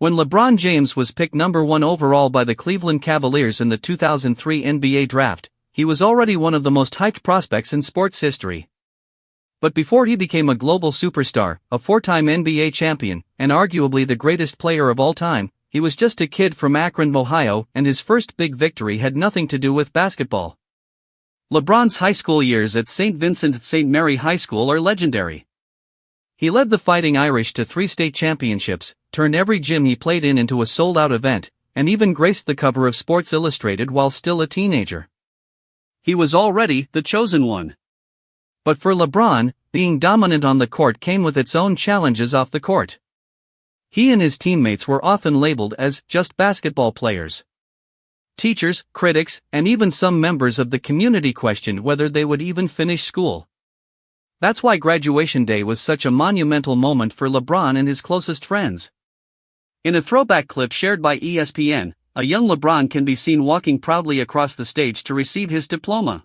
When LeBron James was picked #1 overall by the Cleveland Cavaliers in the 2003 NBA Draft, he was already one of the most hyped prospects in sports history. But before he became a global superstar, a four-time NBA champion, and arguably the greatest player of all time, he was just a kid from Akron, Ohio, and his first big victory had nothing to do with basketball. LeBron's high school years at St. Vincent St. Mary High School are legendary. He led the Fighting Irish to 3 state championships, turned every gym he played in into a sold-out event, and even graced the cover of Sports Illustrated while still a teenager. He was already the chosen one. But for LeBron, being dominant on the court came with its own challenges off the court. He and his teammates were often labeled as just basketball players. Teachers, critics, and even some members of the community questioned whether they would even finish school. That's why graduation day was such a monumental moment for LeBron and his closest friends. In a throwback clip shared by ESPN, a young LeBron can be seen walking proudly across the stage to receive his diploma.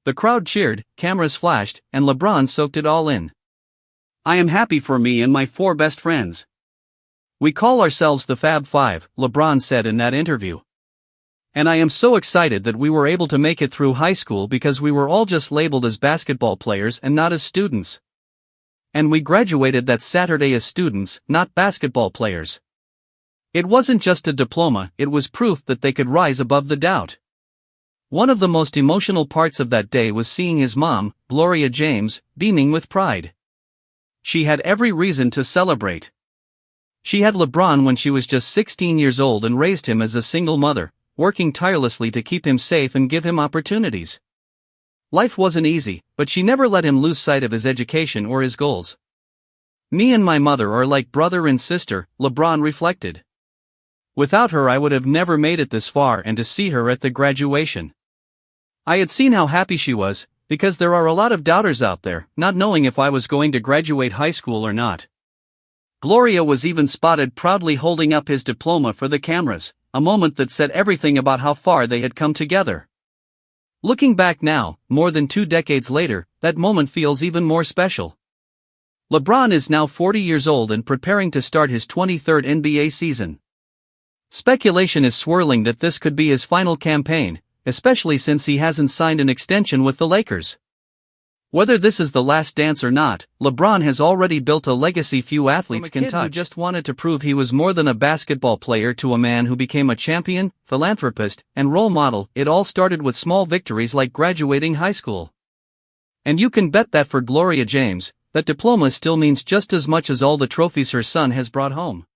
The crowd cheered, cameras flashed, and LeBron soaked it all in. "I am happy for me and my 4 best friends. We call ourselves the Fab Five," LeBron said in that interview. "And I am so excited that we were able to make it through high school because we were all just labeled as basketball players and not as students. And we graduated that Saturday as students, not basketball players. It wasn't just a diploma, it was proof that they could rise above the doubt." One of the most emotional parts of that day was seeing his mom, Gloria James, beaming with pride. She had every reason to celebrate. She had LeBron when she was just 16 years old and raised him as a single mother, working tirelessly to keep him safe and give him opportunities. Life wasn't easy, but she never let him lose sight of his education or his goals. "Me and my mother are like brother and sister," LeBron reflected. "Without her I would have never made it this far, and to see her at the graduation. I had seen how happy she was, because there are a lot of doubters out there, not knowing if I was going to graduate high school or not." Gloria was even spotted proudly holding up his diploma for the cameras, a moment that said everything about how far they had come together. Looking back now, more than 2 decades later, that moment feels even more special. LeBron is now 40 years old and preparing to start his 23rd NBA season. Speculation is swirling that this could be his final campaign, especially since he hasn't signed an extension with the Lakers. Whether this is the last dance or not, LeBron has already built a legacy few athletes can touch. From a kid who just wanted to prove he was more than a basketball player to a man who became a champion, philanthropist, and role model, it all started with small victories like graduating high school. And you can bet that for Gloria James, that diploma still means just as much as all the trophies her son has brought home.